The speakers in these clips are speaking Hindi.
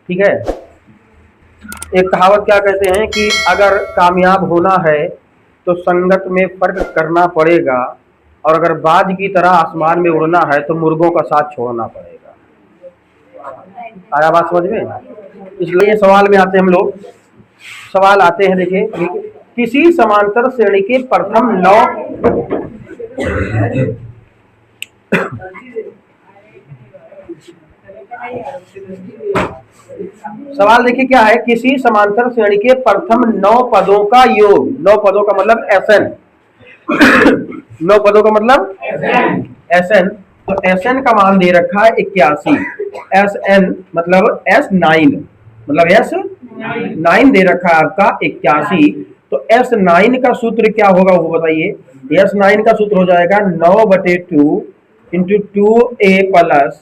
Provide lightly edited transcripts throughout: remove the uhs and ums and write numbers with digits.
ठीक है। एक कहावत क्या कहते हैं कि अगर कामयाब होना है तो संगत में फर्क करना पड़ेगा, और अगर बाज की तरह आसमान में उड़ना है तो मुर्गों का साथ छोड़ना पड़ेगा। आया बात समझ में? इसलिए सवाल में आते हैं हम लोग। सवाल आते हैं, देखिए, किसी समांतर श्रेणी के प्रथम 9 सवाल देखिए क्या है, किसी समांतर श्रेणी के प्रथम 9 पदों का योग, 9 पदों का मतलब SN, 9 पदों का मतलब SN, तो SN का मान दे रखा है 81, SN मतलब S9, मतलब S9 दे रखा है आपका 81, तो S9 का सूत्र क्या होगा वो बताइए। S9 का सूत्र हो जाएगा 9/2 into 2A plus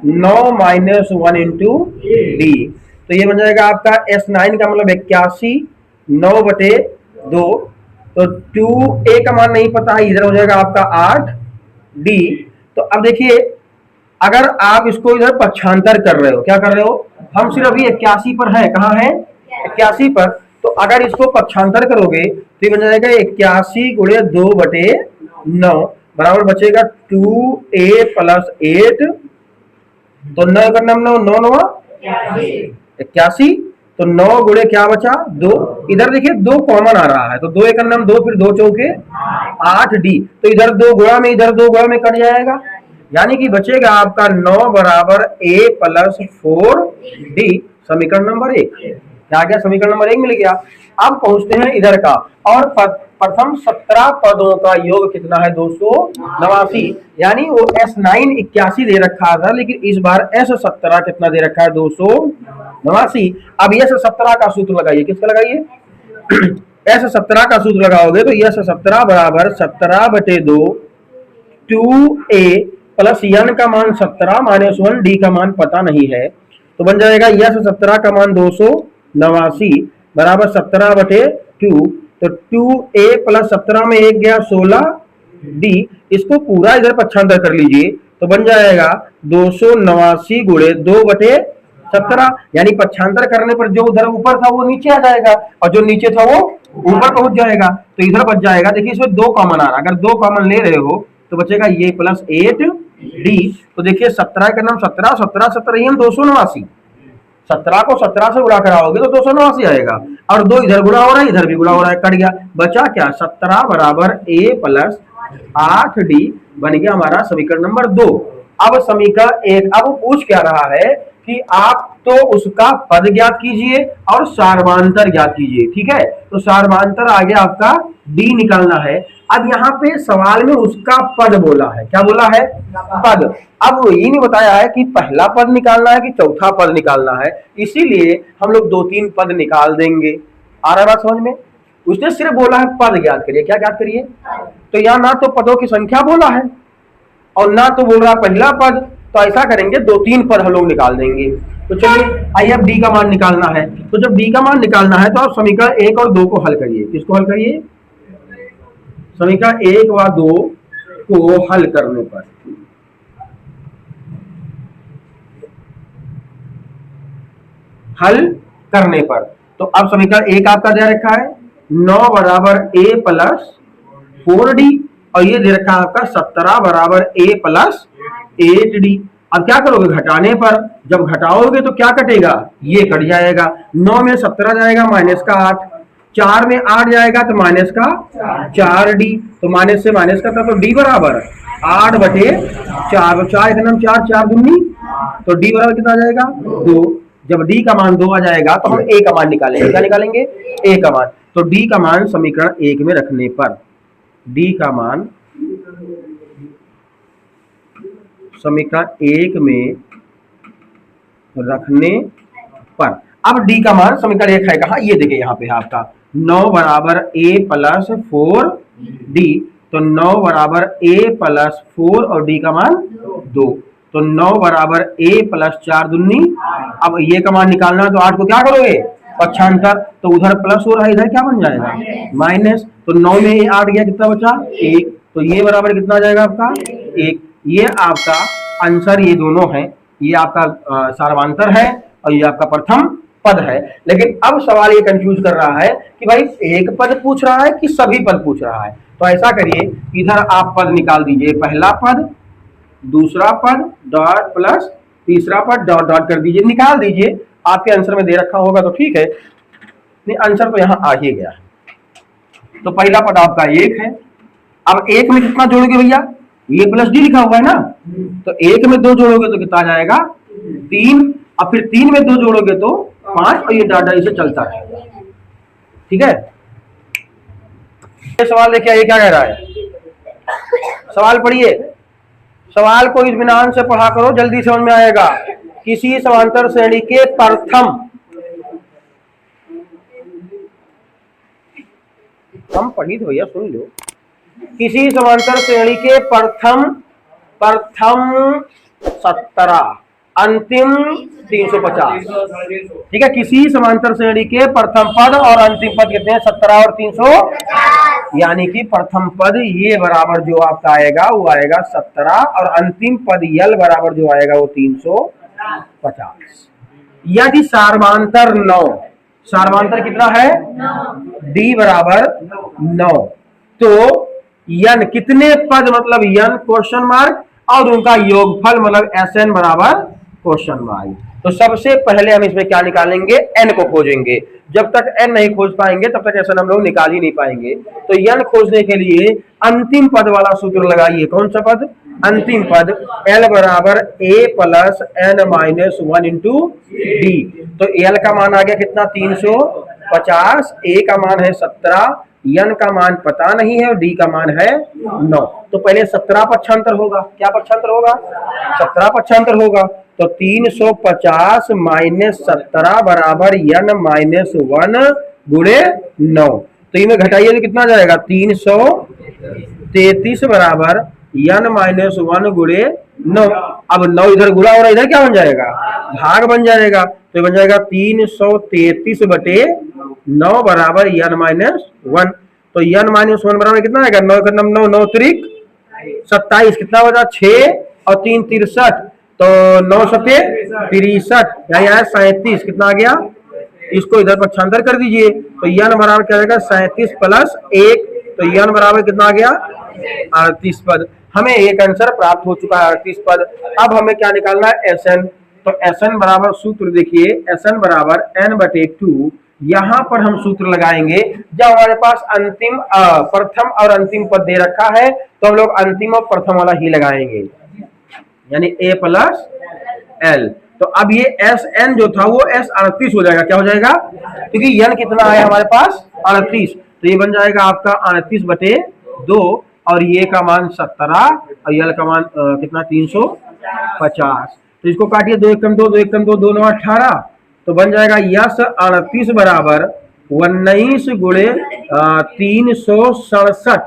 9 minus 1 into D, तो ये बन जाएगा आपका S9 का मतलब 81, 9/2, तो 2A का मान नहीं पता है, इधर हो जाएगा आपका 8D। तो अब देखिए, अगर आप इसको इधर पक्षांतर कर रहे हो, क्या कर रहे हो, हम सिर्फ अभी 81 पर है, कहाँ है 81 पर, तो अगर इसको पक्षांतर करोगे तो ये बन जाएगा 81 गुणे 2/9 बराबर बचेगा 2A प्लस 8, तो 9 का 9 9 81, तो 9 गुणे क्या बचा 2, इधर देखिए 2 कॉमन आ रहा है, तो 2 एक 2, फिर 2 चौके 8D, तो इधर 2 गुणा में इधर 2 गुणा में कट जाएगा, यानी कि बचेगा आपका 9 बराबर A प्लस 4D, समीकरण नंबर 1। क्या गया, समीकरण नंबर 1 मिल गया। अब पहुंचते हैं इधर का, और प्रथम 17 पदों का योग कितना है 289, यानी वो S9 81 दे रखा था, लेकिन इस बार S17 कितना दे रखा है 289। अब S17 का सूत्र लगाइए, किसका लगाइए S17 का सूत्र लगाओगे तो S17 बराबर 17/2 2A प्लस n का मान 17 माइनस 1 D का मान पता नहीं है, तो बन जाएगा S17 का मान 289 बराबर 17/2, तो 2A प्लस 17 में 1 गया 16D, इसको पूरा इधर पक्षांतर कर लीजिए तो बन जाएगा 289 गुणे 2/17, यानी पक्षांतर करने पर जो उधर ऊपर था वो नीचे आ जाएगा और जो नीचे था वो ऊपर पहुंच जाएगा, तो इधर बच जाएगा। देखिए इसमें 2 कॉमन आ रहा है, अगर 2 कॉमन ले रहे हो तो बचेगा ये प्लस 8D, तो देखिए 17 का नाम 17 17 17 ही 289, 17 को 17 से गुणा कराओगे तो 289 आएगा, और 2 इधर गुणा हो रहा है इधर भी गुणा हो रहा है, कट गया, बचा क्या 17 बराबर A प्लस 8D बन गया हमारा समीकरण नंबर 2। अब समीकरण 1, अब पूछ क्या रहा है कि आप तो उसका पद ज्ञात कीजिए और सार्वधातुक ज्ञात कीजिए, ठीक है, तो सार्वधातुक आगे आपका D निकालना है। अब यहाँ पे सवाल में उसका पद बोला है, क्या बोला है पद, अब वो ये नहीं बताया है कि पहला पद निकालना है कि चौथा पद निकालना है, इसीलिए हम लोग 2-3 पद निकाल देंगे। आ रहा है बात समझ में? उसने सिर्फ बोला है पद ज्ञात करिए, क्या ज्ञात करिए, तो यहाँ ना तो पदों की संख्या बोला है और ना तो बोल रहा पहला पद, तो ऐसा करेंगे 2-3 पद हम लोग निकाल देंगे। तो चलिए आइए अब D का मान निकालना है, तो जब D का मान निकालना है तो आप समीकरण 1 और 2 को हल करिए। किसको हल करिए, समीकरण 1 व 2 को हल करने पर तो अब समीकरण 1 आपका दे रखा है 9 बराबर A प्लस 4D, और ये दे रखा है आपका 17 बराबर A प्लस 8D। अब क्या करोगे, घटाने पर जब घटाओगे तो क्या कटेगा, ये कट जाएगा, 9 में 17 जाएगा माइनस का 8, 4 में 8 जाएगा तो माइनस का 4D, तो माइनस से माइनस का था तो D बराबर 8/4, 4 एक नाम 4 4 दूनी, तो D बराबर कितना आ जाएगा 2। जब D का मान 2 आ जाएगा तो हम A का मान निकालेंगे, क्या निकालेंगे A का मान, तो D का मान समीकरण 1 में रखने पर, D का मान समीकरण 1 में रखने पर, अब D का मान समीकरण 1 है कहा, ये देखिए यहाँ पे है आपका 9 बराबर A प्लस 4D, तो 9 बराबर A प्लस 4 और D का मान 2, तो 9 बराबर A प्लस 4 दूनी, अब ये का मान निकालना है तो 8 को क्या करोगे पक्षांतर, तो उधर प्लस हो रहा है इधर क्या बन जाएगा माइनस, तो 9 में 8 गया कितना बचा 1, तो ये बराबर कितना आ जाएगा आपका 1। ये आपका आंसर, ये दोनों है, ये आपका सार्वधातुक है और ये आपका प्रथम पद है। लेकिन अब सवाल ये कंफ्यूज कर रहा है कि भाई एक पद पूछ रहा है कि सभी पद पूछ रहा है। तो ऐसा करिए, इधर आप पद निकाल दीजिए, पहला पद, दूसरा पद, डॉट प्लस तीसरा पद, डॉट डॉट कर दीजिए, निकाल दीजिए। आपके आंसर में दे रखा होगा तो ठीक है, नहीं आंसर तो यहाँ आ ही गया है। तो पहला पद आपका एक है। अब एक में कितना जोड़ोगे भैया, ए प्लस डी लिखा हुआ है ना, तो एक में दो जोड़ोगे तो कितना आ जाएगा, तीन, और फिर तीन में दो जोड़ोगे तो पांच, और ये डाटा इसे चलता रहेगा। ठीक है, ये सवाल देखिए, ये क्या कह रहा है, सवाल पढ़िए, सवाल को इत्मीनान से पढ़ा करो, जल्दी समझ में आएगा। किसी समांतर श्रेणी के प्रथम, हम पढ़ी तो भैया सुन लो, किसी समांतर श्रेणी के प्रथम 17 अंतिम 350। ठीक है, किसी समांतर श्रेणी के प्रथम पद और अंतिम पद कितने हैं, 17 और 300, यानी कि प्रथम पद ये बराबर जो आपका आएगा वो आएगा 17, और अंतिम पद यल बराबर जो आएगा वो 350। यदि सार्वमांतर 9, सार्वमांतर कितना है, डी बराबर 9, तो यन कितने पद मतलब यन क्वेश्चन मार्क, और उनका योगफल मतलब एसएन बराबर क्वेश्चन मार्क। तो सबसे पहले हम इसमें क्या निकालेंगे, एन को खोजेंगे। जब तक एन नहीं खोज पाएंगे तब तक एसएन हम लोग निकाल ही नहीं पाएंगे। तो यन खोजने के लिए अंतिम पद वाला सूत्र लगाइए। कौन सा पद, अंतिम पद, एल बराबर A plus N minus 1 into D. तो एल का मान आ गया कितना, 350, ए का मान है 17, यन का मान पता नहीं है और डी का मान है 9। तो पहले 17 पक्षांतर होगा, क्या पक्षांतर होगा, 17 पक्षांतर होगा। तो 350 माइनस 17 बराबर यन माइनस 1 गुणे 9। तो इनमें घटाइए तो कितना जाएगा, 333 बराबर यन माइनस 1 गुणे 9। अब 9 इधर गुणा हो रहा है, इधर क्या बन जाएगा, भाग बन जाएगा। तो बन जाएगा 333 बटे 9 बराबर यन माइनस 1। तो यन माइनस 1 बराबर कितना आएगा, 9 का 9, 9 त्रिक 27, कितना बचा 6 और 3 63, तो 9 सते 63, यहाँ 37, कितना आ गया, इसको इधर पक्षांतर कर दीजिए। तो यन बराबर क्या आएगा, 37 प्लस 1, तो यन बराबर कितना आ गया, 38 पद। हमें एक आंसर प्राप्त हो चुका है, 38 पद। अब हमें क्या निकालना है, एसएन। तो एसएन बराबर सूत्र देखिए, एसएन बराबर एन बटे 2। यहां पर हम सूत्र लगाएंगे, जब हमारे पास अंतिम प्रथम और अंतिम पद दे रखा है तो हम लोग अंतिम और प्रथम वाला ही लगाएंगे, यानी ए प्लस एल। तो अब ये एस एन जो था वो एस 38 हो जाएगा, क्या हो जाएगा, क्योंकि यन कितना है हमारे पास 38, तो ये बन जाएगा आपका 38 बटे 2, और ये का मान 17 और यल का मान कितना 350। तो इसको काटिए, 2 एकम 2, 2 एकम 2, 2 9 18, तो बन जाएगा यस 38 बराबर 19 गुणे 367।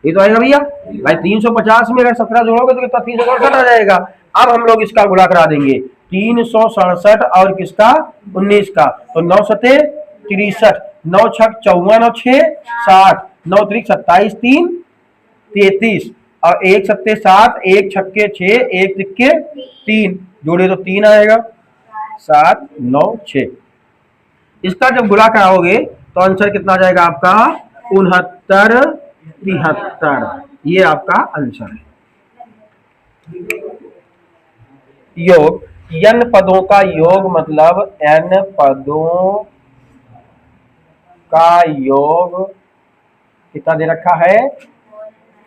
ये तो आएगा भैया, भाई 350 में अगर 17 जोड़ोगे तो कितना 367 आ जाएगा। अब हम लोग इसका गुणा करा देंगे, 367 और किसका 19 का, तो 9 सते 63, 9 छक 54 और 6 60, 9 त्रिक 27, 3 33, और 1 सत्ते 7, 1 छक्के 6, 1 तिक्के 3, जोड़े तो 3 आएगा, 7 9 6। इसका जब गुणा कराओगे तो आंसर कितना आ जाएगा आपका 69 73। ये आपका आंसर है। योग, n पदों का योग मतलब n पदों का योग कितना दे रखा है,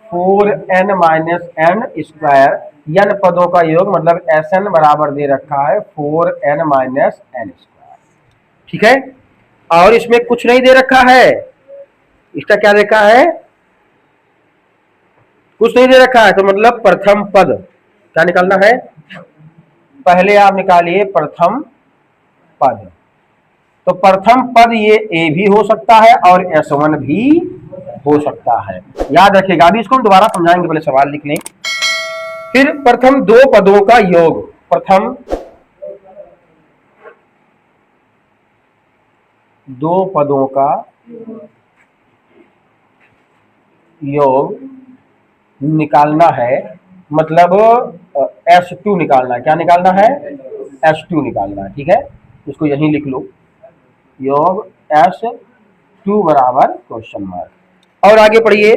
4n minus n square. n पदों का योग मतलब Sn बराबर दे रखा है 4n माइनस n स्क्वायर। ठीक है, और इसमें कुछ नहीं दे रखा है, इसका क्या देखा है, कुछ नहीं दे रखा है, तो मतलब प्रथम पद क्या निकालना है, पहले आप निकालिए प्रथम पद। तो प्रथम पद ये ए भी हो सकता है और S1 भी हो सकता है, याद रखिएगा। अभी इसको हम दोबारा समझाएंगे, पहले सवाल लिख लें। फिर प्रथम दो पदों का योग, प्रथम दो पदों का योग निकालना है, मतलब S2 निकालना है। क्या निकालना है, S2 निकालना है। ठीक है, इसको यहीं लिख लो, योग S2 बराबर क्वेश्चन मार्क। और आगे पढ़िए,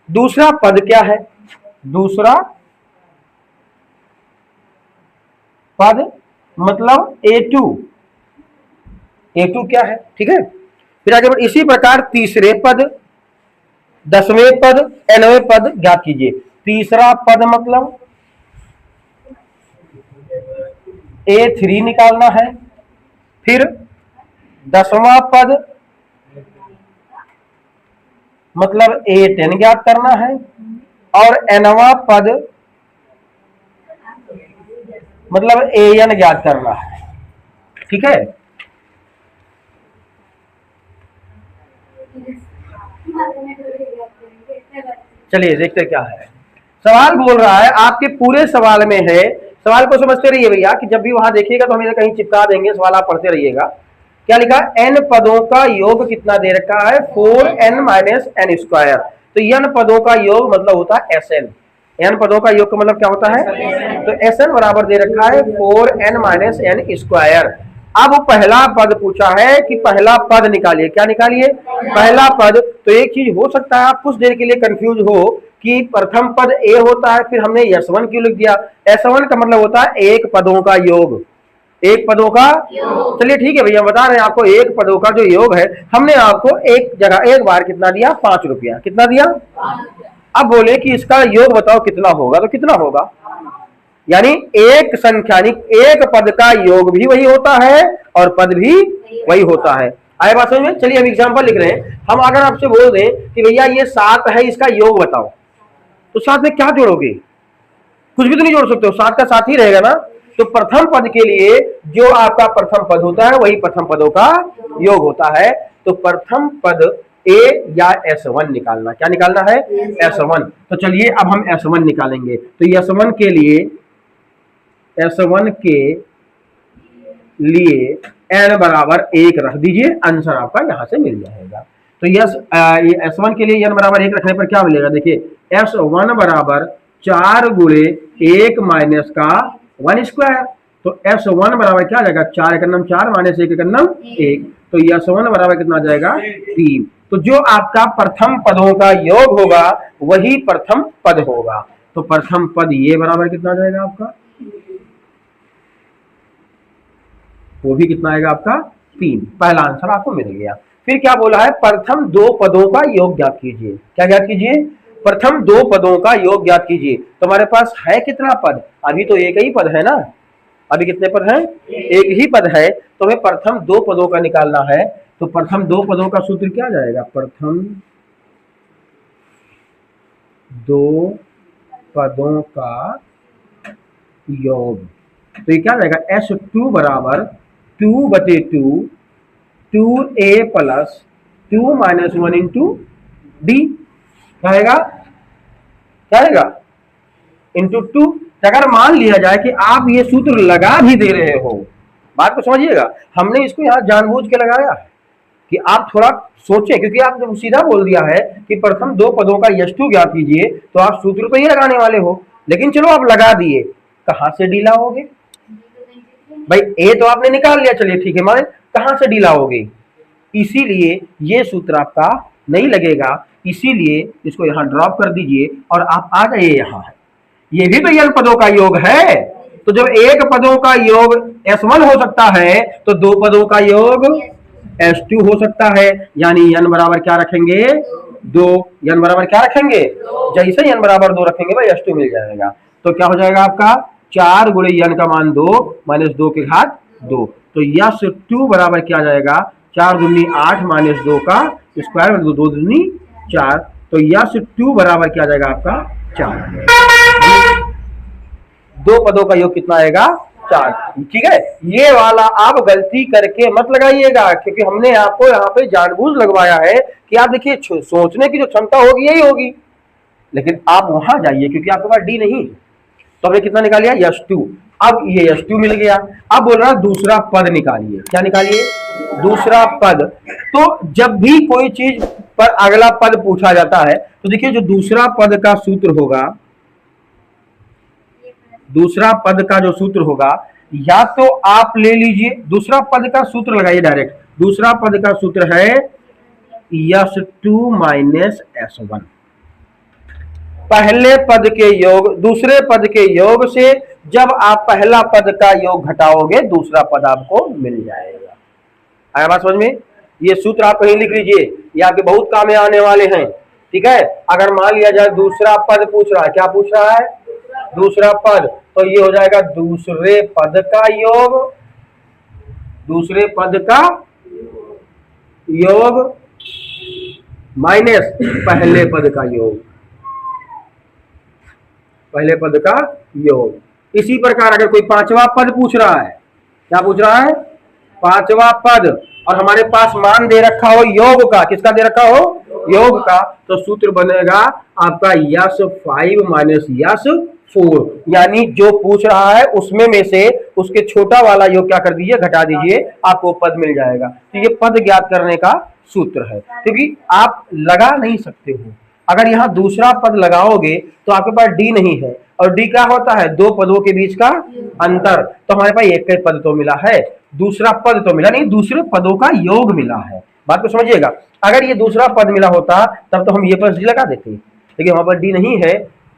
दूसरा पद क्या है? दूसरा पद मतलब A2, A2 क्या है? ठीक है, फिर आगे बढ़, इसी प्रकार तीसरे पद, 10वें पद, nवें पद ज्ञात कीजिए। तीसरा पद मतलब A3 निकालना है, फिर 10वां पद मतलब A10 ज्ञात करना है, और nवां पद मतलब AN ज्ञात करना है। ठीक है, चलिए देखते क्या है। सवाल बोल रहा है, आपके पूरे सवाल में है, सवाल को समझते रहिए भैया, कि जब भी वहां देखिएगा तो हमें कहीं चिपका देंगे, सवाल आप पढ़ते रहिएगा। क्या लिखा? n पदों का योग कितना दे रखा है? 4n minus n square. तो n पदों का योग मतलब होता है Sn। n पदों का योग का मतलब क्या होता है? तो Sn बराबर दे रखा है 4n माइनस एन स्क्वायर। अब पहला पद पूछा है कि पहला पद निकालिए। क्या निकालिए? पहला पद। तो एक चीज हो सकता है आप कुछ देर के लिए कंफ्यूज हो कि प्रथम पद A होता है, फिर हमने S1 क्यों लिख दिया? S1 का मतलब होता है एक पदों का योग, एक पदों का। चलिए ठीक है भैया, बता रहे हैं आपको एक पदों का जो योग है। हमने आपको एक जगह एक बार कितना दिया? 5 रुपया। कितना दिया? अब बोले कि इसका योग बताओ कितना होगा, तो कितना होगा? यानी एक संख्या, एक पद का योग भी वही होता है और पद भी वही होता है। आए बात समझ में? चलिए हम एग्जांपल लिख रहे हैं। हम अगर आपसे बोल दें कि भैया ये 7 है, इसका योग बताओ, तो 7 में क्या जोड़ोगे? कुछ भी तो नहीं जोड़ सकते हो, 7 का 7 ही रहेगा ना। तो प्रथम पद के लिए जो आपका प्रथम पद होता है वही प्रथम पदों का योग होता है। तो प्रथम पद A या S1 निकालना। क्या निकालना है? S1। तो चलिए अब हम S1 निकालेंगे। तो S1 के लिए n बराबर 1 रख दीजिए, आंसर आपका यहां से मिल जाएगा। तो S1 के लिए n बराबर 1 रखने पर क्या मिलेगा? देखिए S1 बराबर 4 गुणे 1 माइनस का 1 स्क्वायर। तो S1 बराबर क्या आ जाएगा? 4 का नाम 4 माइनस 1 का नाम 1। तो S1 बराबर कितना आ जाएगा? 3। तो जो आपका प्रथम पदों का योग होगा वही प्रथम पद होगा। तो प्रथम पद ये बराबर कितना आ जाएगा आपका? वो भी कितना आएगा आपका? 3। पहला आंसर आपको मिल गया। फिर क्या बोला है? प्रथम 2 पदों का योग ज्ञात कीजिए। क्या ज्ञात कीजिए? प्रथम 2 पदों का योग ज्ञात कीजिए। तो हमारे पास है कितना पद? अभी तो एक ही पद है ना। अभी कितने पद हैं? एक ही पद है। तो हमें प्रथम 2 पदों का निकालना है। तो प्रथम 2 पदों का सूत्र क्या जाएगा? प्रथम 2 पदों का योग। तो ये क्या जाएगा? S2 बराबर 2/2 2A plus 2 minus 1 into D. क्या आएगा? क्या आएगा? इंटू 2। अगर मान लिया जाए कि आप ये सूत्र लगा भी दे रहे हो, बात को समझिएगा, हमने इसको यहां जानबूझ के लगाया है कि आप थोड़ा सोचें, क्योंकि आप जब सीधा बोल दिया है कि प्रथम 2 पदों का S2 ज्ञात कीजिए, तो आप सूत्र तो ही लगाने वाले हो। लेकिन चलो आप लगा दिए, कहां से डी लाओगे भाई? ए तो आपने निकाल लिया, चलिए ठीक है, माने कहां से डी लाओगे? इसीलिए ये सूत्र आपका नहीं लगेगा, इसीलिए इसको यहां ड्रॉप कर दीजिए और आप आ जाइए यहां। ये भी तो n पदों का योग है। तो जब एक पदों का योग S1 हो सकता है तो 2 पदों का योग S2 हो सकता है। यानी n बराबर क्या रखेंगे? 2। n बराबर क्या रखेंगे? जैसे n बराबर 2 रखेंगे भाई S2 मिल जाएगा। तो क्या हो जाएगा आपका? 4 गुणे n का मान 2 माइनस 2 के घात 2। तो S2 बराबर क्या जाएगा? 4 दूनी 8 माइनस 2 का स्क्वायर, 2 दूनी 4। तो S2 बराबर क्या जाएगा आपका? 4। 2 पदों का योग कितना आएगा? 4। ठीक है, ये वाला आप गलती करके मत लगाइएगा, क्योंकि हमने आपको यहाँ पे जानबूझ लगवाया है कि आप देखिए सोचने की जो क्षमता होगी यही होगी, लेकिन आप वहां जाइए क्योंकि आपके पास डी नहीं। तो हमने कितना निकाल लिया? S2। अब ये S2 मिल गया। अब बोल रहा दूसरा पद निकालिए। क्या निकालिए? दूसरा पद। तो जब भी कोई चीज पर अगला पद पूछा जाता है तो देखिए जो दूसरा पद का सूत्र होगा, दूसरा पद का जो सूत्र होगा या तो आप ले लीजिए दूसरा पद का सूत्र लगाइए डायरेक्ट। दूसरा पद का सूत्र है S2 माइनस S1। पहले पद के योग दूसरे पद के योग से जब आप पहला पद का योग घटाओगे दूसरा पद आपको मिल जाएगा। आया बात समझ में? ये सूत्र आप कहीं लिख लीजिए, ये आपके बहुत काम में आने वाले हैं। ठीक है, अगर मान लिया जाए दूसरा पद पूछ रहा है, क्या पूछ रहा है? दूसरा पद, तो ये हो जाएगा दूसरे पद का योग, दूसरे पद का योग माइनस पहले पद का योग, पहले पद का योग। इसी प्रकार अगर कोई पांचवा पद पूछ रहा है, क्या पूछ रहा है? पांचवा पद, और हमारे पास मान दे रखा हो योग का, किसका दे रखा हो? योग का, तो सूत्र बनेगा आपका S5 माइनस S4, यानी जो पूछ रहा है उसमें में से उसके छोटा वाला योग क्या कर दीजिए, घटा दीजिए, आपको पद मिल जाएगा। तो ये पद ज्ञात करने का सूत्र है, क्योंकि आप लगा नहीं सकते हो। अगर यहाँ दूसरा पद लगाओगे तो आपके पास डी नहीं है, और डी क्या होता है? दो पदों के बीच का अंतर। तो हमारे पास एक ही पद तो मिला है, दूसरा पद तो मिला नहीं, दूसरे पदों का योग मिला है। बात को समझिएगा। अगर ये दूसरा पद मिला होता तब तो हम ये प्लस डी लगा देते, लेकिन हमारे पास डी नहीं है,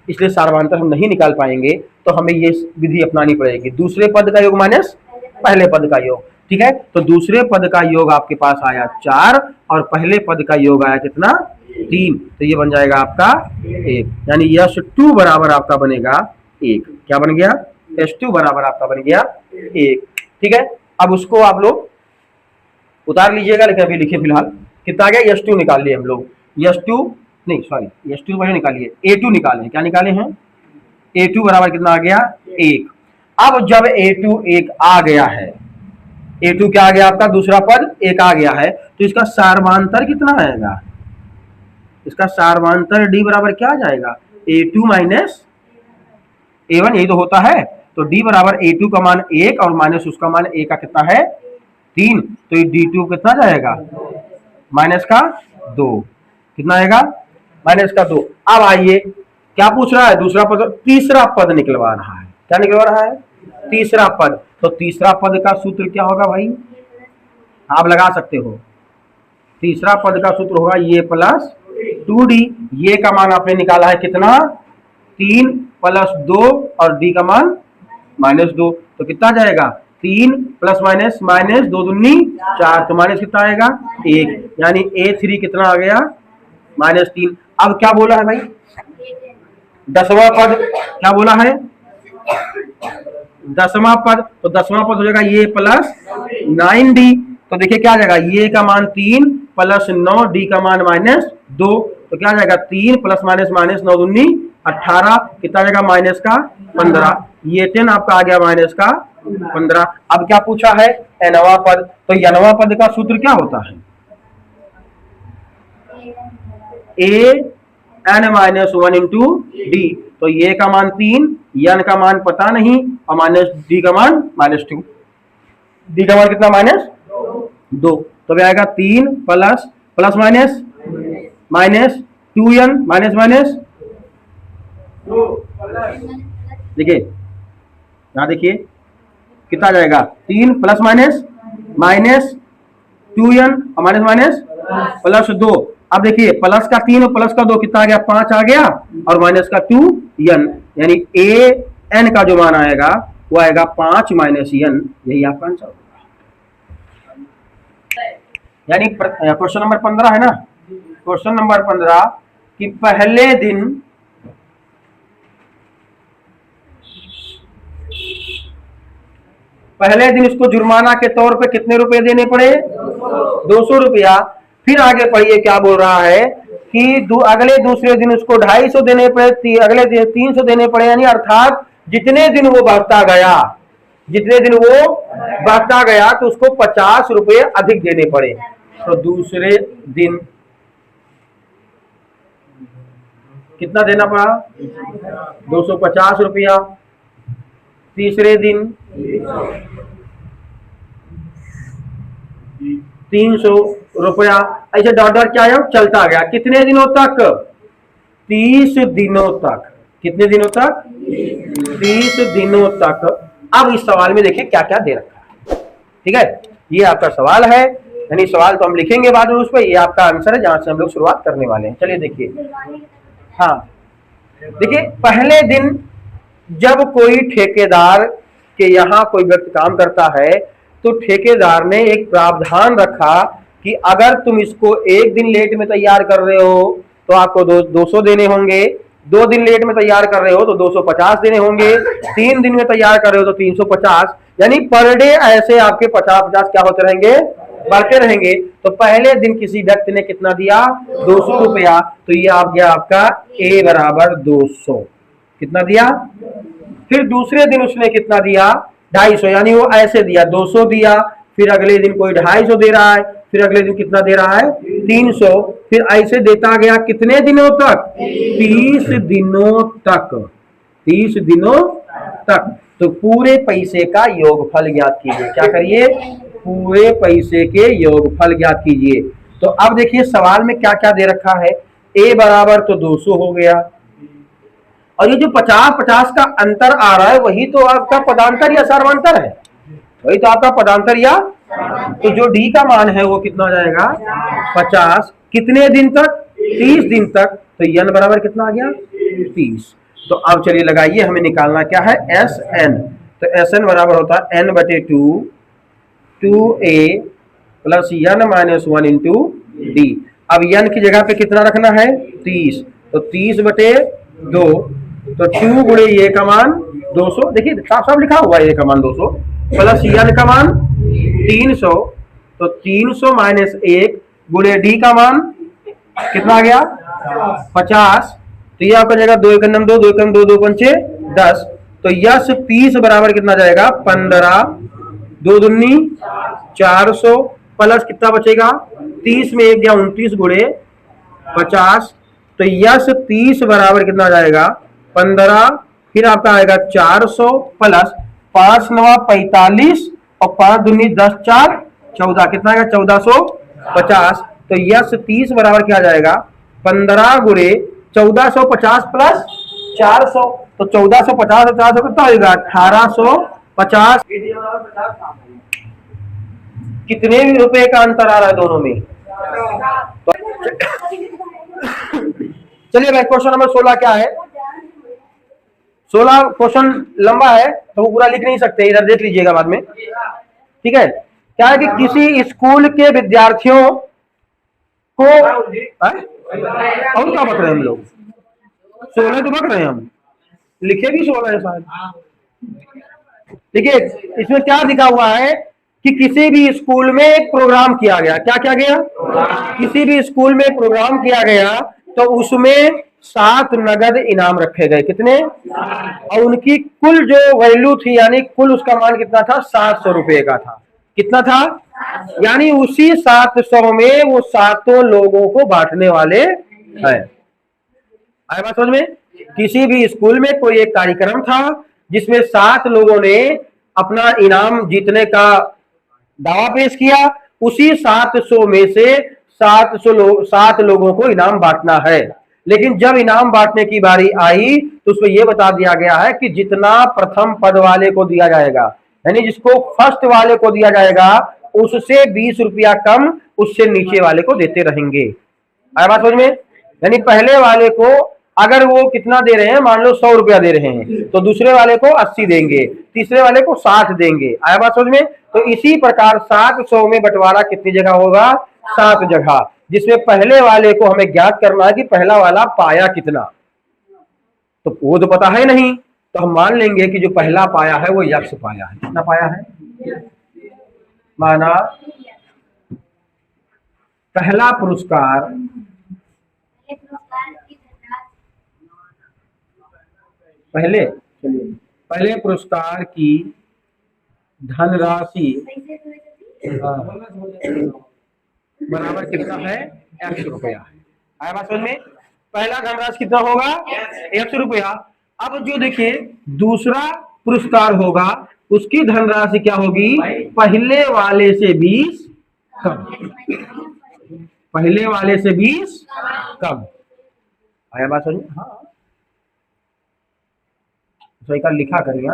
इसलिए सार्वधातुक हम नहीं निकाल पाएंगे। तो हमें ये विधि अपनानी पड़ेगी, दूसरे पद का योग माइनस पहले पद का योग। ठीक है, तो दूसरे पद का योग आपके पास आया 4 और पहले पद का योग आया कितना? 3। तो ये बन जाएगा आपका 1, यानी S2 बराबर आपका बनेगा 1। क्या बन गया? S2 बराबर आपका बन गया 1। ठीक है, अब उसको आप लोग उतार लीजिएगा, लेकिन अभी लिखिए फिलहाल कितना आ गया? S2 निकाल लिए हम लोग। S2 नहीं, सॉरी, S2 पहले निकालिए, A2 निकाले। क्या निकाले हैं? A2 बराबर कितना आ गया? 1। अब जब A2 1 आ गया है, A2 क्या आ गया आपका? दूसरा पद 1 आ गया है, तो इसका सार्वधातुक कितना आएगा? इसका सार्वधातुक D बराबर क्या आ जाएगा? A2 माइनस A1, यही तो होता है। तो D बराबर A2 का मान 1 और माइनस उसका मान A का कितना है? 3। तो ये D2 कितना जाएगा? माइनस का 2। कितना आएगा? माइनस का 2। अब आइए, क्या पूछ रहा है? दूसरा पद, तीसरा पद निकलवा रहा है। क्या निकलवा रहा है? तीसरा पद। तो तीसरा पद का सूत्र क्या होगा भाई? आप लगा सकते हो। तीसरा पद का सूत्र होगा ये प्लस 2D। ये का मान आपने निकाला है कितना? 3 प्लस 2 और D का मान माइनस 2। तो कितना जाएगा? 3 प्लस माइनस माइनस 2 दूनी 4, तो माइनस कितना आएगा? 1, यानी A3 कितना आ गया? -3। अब क्या बोला है भाई? 10वां पद क्या बोला है? 10वां पद, तो 10वां पद हो जाएगा ये प्लस 9D। तो देखिए क्या आ जाएगा? ये का मान 3 प्लस 9, D का मान -2। तो क्या आ जाएगा? 3 प्लस माइनस माइनस 9 दूनी 18, कितना आ जाएगा? माइनस का 15। ये 10 आपका आ गया माइनस का 15। अब क्या पूछा है? nवां पद। तो nवां पद का सूत्र क्या होता है? an-1 into D। तो ये का मान 3, n का मान पता नहीं, और माइनस D का मान -2। D का मान कितना? -2। तो आएगा 3 plus plus minus minus 2n minus minus, देखिए यहां देखिए कितना जाएगा? 3 प्लस माइनस माइनस 2n और माइनस माइनस प्लस 2। अब देखिए प्लस का 3 और प्लस का 2 कितना आ गया? 5 आ गया, और माइनस का 2n, यानी an का जो मान आएगा वो आएगा 5 माइनस n। यही आपका आंसर होगा। यानी क्वेश्चन नंबर 15 है ना, क्वेश्चन नंबर 15 कि पहले दिन इसको जुर्माना के तौर पे कितने रुपए देने पड़े? 200 रुपया। फिर आगे पढ़िए क्या बोल रहा है कि अगले दूसरे दिन उसको 250 देने पड़े, अगले दिन 300 देने पड़े, यानी अर्थात जितने दिन वो बढ़ता गया, जितने दिन वो बढ़ता गया तो उसको 50 रुपये अधिक देने पड़े। तो दूसरे दिन कितना देना पड़ा? 250 रुपया। तीसरे दिन 300 रुपया। ऐसे डॉट डॉट क्या है? चलता गया। कितने दिनों तक? 30 दिनों तक। कितने दिनों तक? 30 दिनों तक। अब इस सवाल में देखिए क्या क्या दे रखा है। ठीक है, ये आपका सवाल है, यानी सवाल तो हम लिखेंगे बाद में उस पर, ये आपका आंसर है जहां से हम लोग शुरुआत करने वाले हैं। चलिए देखिए, हाँ देखिए, पहले दिन जब कोई ठेकेदार के यहाँ कोई व्यक्ति काम करता है तो ठेकेदार ने एक प्रावधान रखा कि अगर तुम इसको एक दिन लेट में तैयार कर रहे हो तो आपको 200 देने होंगे, 2 दिन लेट में तैयार कर रहे हो तो 250 देने होंगे, 3 दिन में तैयार कर रहे हो तो 350, यानी पर डे ऐसे आपके 50-50 क्या होते रहेंगे, बढ़ते रहेंगे। तो पहले दिन किसी व्यक्ति ने कितना दिया, 200 रुपया, तो ये आ गया आपका ए बराबर 200, कितना दिया। फिर दूसरे दिन उसने कितना दिया, 250, यानी वो ऐसे दिया, 200 दिया, फिर अगले दिन कोई 250 दे रहा है, फिर अगले दिन कितना दे रहा है, 300, फिर ऐसे देता गया कितने दिनों तक, 30 दिनों तक, 30 दिनों तक। तो पूरे पैसे का योगफल ज्ञात कीजिए। क्या करिए, पूरे पैसे के योगफल ज्ञात कीजिए। तो अब देखिए सवाल में क्या क्या दे रखा है, ए बराबर तो 200 हो गया, और ये जो 50-50 का अंतर आ रहा है वही तो आपका पदांतर या सार्वंतर है, वही तो आपका पदांतर या, तो जो डी का मान है वो कितना आ जाएगा, 50, कितने दिन तक, 30 दिन तक, तो एन बराबर कितना आ गया, 30। तो अब चलिए लगाइए, हमें निकालना क्या है, एस एन। तो एस एन बराबर होता है एन बटे 2a plus N minus 1 into d. अब एन की जगह पे कितना रखना है, 30, तो 30 बटे 2, तो 2 गुणे ये का मान 200, देखिए साफ साफ लिखा हुआ है, ये का मान 200 प्लस एन का मान 300, तो 300 माइनस 1 गुणे डी का मान कितना आ गया, 50। तो ये आपका जाएगा 2 एकम 2, 2 एकम 2, 2 पंचे 10, तो यस 30 बराबर कितना जाएगा, 15, 2 दूनी 400, प्लस कितना बचेगा, 30 में 1 गया 29 गुणे 50, तो यस 30 बराबर कितना जाएगा, 15, फिर आपका आएगा 400 प्लस 5 9 45 और 5 दूनी 10 4 14, कितना आएगा 1450। तो यस 30 बराबर क्या जाएगा, 15 गुणे 1450 प्लस 400, तो 1450 और 400 कितना होगा, 1850। कितने रुपए का अंतर आ रहा है दोनों में। तो चलिए भाई क्वेश्चन नंबर 16 क्या है, 16 क्वेश्चन लंबा है तो वो पूरा लिख नहीं सकते, इधर देख लीजिएगा बाद में। ठीक है, क्या है कि किसी स्कूल के विद्यार्थियों को और क्या बक रहे हैं हम लोग, 16 तो बक रहे हैं हम, लिखे भी 16 है शायद। देखिए इसमें क्या लिखा हुआ है कि किसी भी स्कूल में एक प्रोग्राम किया गया, क्या किया गया, किसी भी स्कूल में प्रोग्राम किया गया, तो उसमें 7 नगद इनाम रखे गए, कितने, और उनकी कुल जो वैल्यू थी, यानी कुल उसका मान कितना था, 700 रुपए का था, कितना था, यानी उसी 700 में वो 7 लोगों को बांटने वाले हैं। आया बात समझ में। किसी भी स्कूल में कोई एक कार्यक्रम था जिसमें 7 लोगों ने अपना इनाम जीतने का दावा पेश किया, उसी 700 में से 7 लोगों को इनाम बांटना है। लेकिन जब इनाम बांटने की बारी आई तो उसमें यह बता दिया गया है कि जितना प्रथम पद वाले को दिया जाएगा, यानी जिसको फर्स्ट वाले को दिया जाएगा, उससे 20 रुपया कम उससे नीचे वाले को देते रहेंगे। आया बात समझ में। यानी पहले वाले को अगर वो कितना दे रहे हैं, मान लो 100 रुपया दे रहे हैं, तो दूसरे वाले को 80 देंगे, तीसरे वाले को 60 देंगे। आया बात समझ में। तो इसी प्रकार 700 में बंटवारा कितनी जगह होगा, 7 जगह, जिसमें पहले वाले को हमें ज्ञात करना है कि पहला वाला पाया कितना, तो वो तो पता है नहीं, तो हम मान लेंगे कि जो पहला पाया है वो यक्ष पाया है। कितना पाया है, माना पहला पुरस्कार पहले पुरस्कार की धनराशि बराबर कितना है, 100 रुपया। आया बात समझ में। पहला धनराशि कितना होगा, 100 रुपया। अब जो देखिए दूसरा पुरस्कार होगा उसकी धनराशि क्या होगी, पहले वाले से 20 कम, पहले वाले से 20 कम। आया बात समझ में। हाँ सही का लिखा करिए।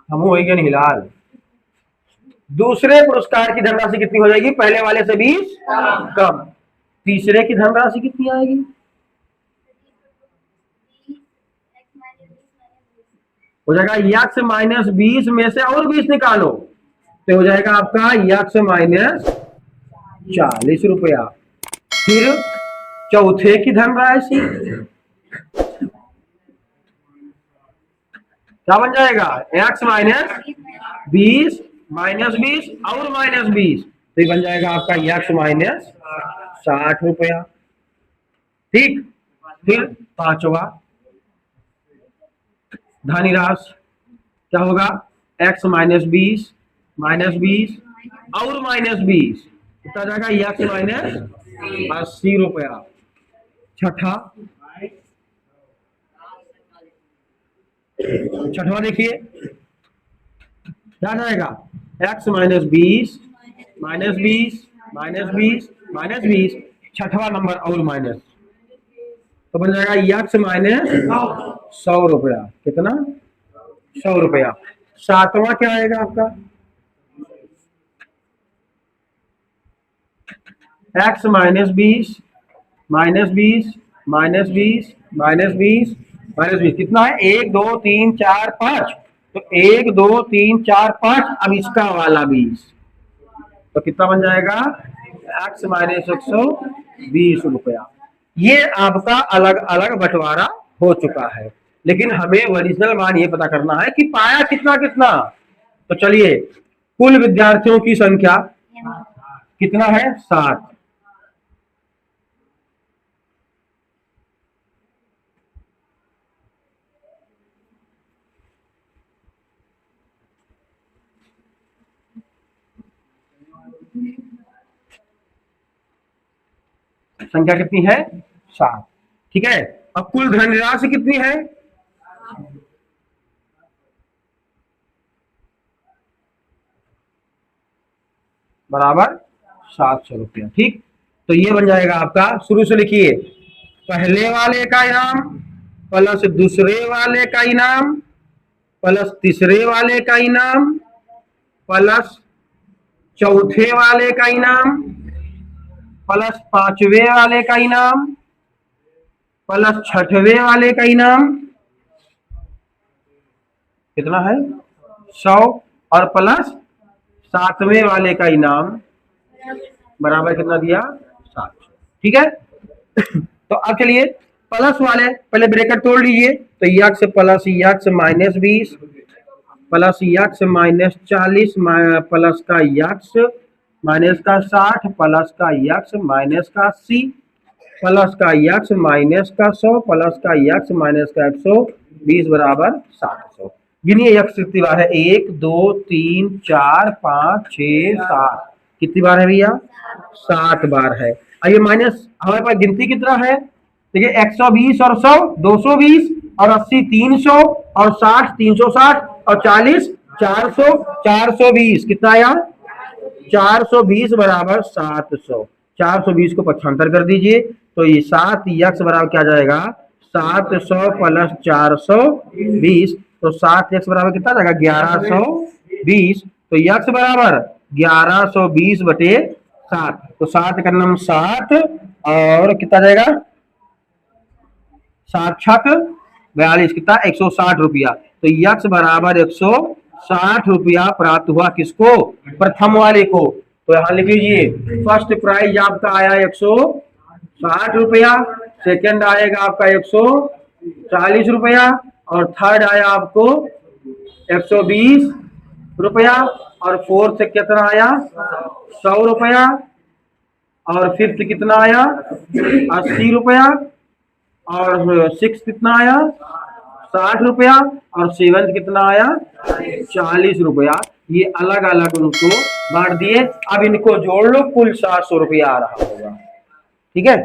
हम हो गया हिलाल। दूसरे पुरस्कार की धनराशि कितनी हो जाएगी? पहले वाले से 20 कम। तीसरे की धनराशि कितनी आएगी? हो जाएगा यक्स माइनस 20 में से और 20 निकालो तो हो जाएगा आपका यक्स माइनस 40 रुपया। फिर चौथे की धनराशि क्या बन जाएगा? एक्स माइनस 20 और -20 तो ये बन जाएगा आपका यक्स माइनस 60 रुपया। ठीक, फिर पांचवा धनराशि क्या होगा? एक्स -20 और -20 कितना जाएगा? यक्स माइनस 80 रुपया। छठवा देखिए क्या जाएगा? एक्स -20 छठवा नंबर और माइनस तो बन जाएगा यक्स माइनस 100 रुपया। कितना? 100 रुपया। सातवां क्या आएगा आपका? एक्स -20 कितना है? 1 2 3 4 5 तो 1 2 3 4 5 अब इसका वाला 20 तो कितना बन जाएगा? एक्स माइनस 120 रुपया। ये आपका अलग अलग बंटवारा हो चुका है, लेकिन हमें ओरिजिनल मान ये पता करना है कि पाया कितना कितना। तो चलिए, कुल विद्यार्थियों की संख्या कितना है? 7। संख्या कितनी है? 7। ठीक है, अब कुल धनराशि कितनी है? बराबर 700 रुपया। ठीक, तो ये बन जाएगा आपका, शुरू से लिखिए, पहले वाले का इनाम प्लस दूसरे वाले का इनाम प्लस तीसरे वाले का इनाम प्लस चौथे वाले का इनाम प्लस पांचवे वाले का इनाम प्लस छठवें वाले का इनाम कितना है? 100 और प्लस सातवें वाले का इनाम बराबर कितना दिया? 700। ठीक है, तो अब चलिए प्लस वाले पहले ब्रैकेट तोड़ लीजिए। तो x plus x -20 plus x -40 plus का यक्स माइनस का 60 प्लस का यक्स माइनस का 80 प्लस का यक्स माइनस का 100 प्लस का यक्स माइनस का 120 बराबर 700। गिनिए यक्स कितनी बार है? 1 2 3 4 5 6 7 कितनी बार है भैया? 7 बार है। अब ये माइनस हमारे पास गिनती कितना है? देखिए 120 और 100 220 और 80 300 और 60 360 और 40 400 420 कितना आया? 420 बराबर 700। 420 को पक्षांतर कर दीजिए तो ये 7 यक्स बराबर क्या जाएगा? 700 प्लस 420 तो 7 यक्स बराबर कितना जाएगा? 1120। तो यक्स बराबर 1120 बटे 7 तो 7 का नाम 7 और कितना जाएगा? 7 छक 42 कितना? 160 रुपया। तो यक्स बराबर 160 रुपया प्राप्त हुआ किसको? प्रथम वाले को। तो यहां लिख लीजिए, फर्स्ट प्राइज आपका आया 160 रुपया, सेकंड आएगा आपका 140 रुपया और थर्ड आया आपको 120 रुपया और फोर्थ कितना आया? 100 रुपया और फिफ्थ कितना आया? 80 रुपया और सिक्स कितना आया? 60 रुपया और सेवंथ कितना आया? 40 रुपया। ये अलग अलग उनको बांट दिए। अब इनको जोड़ लो, कुल 700 रुपया आ रहा होगा। ठीक है।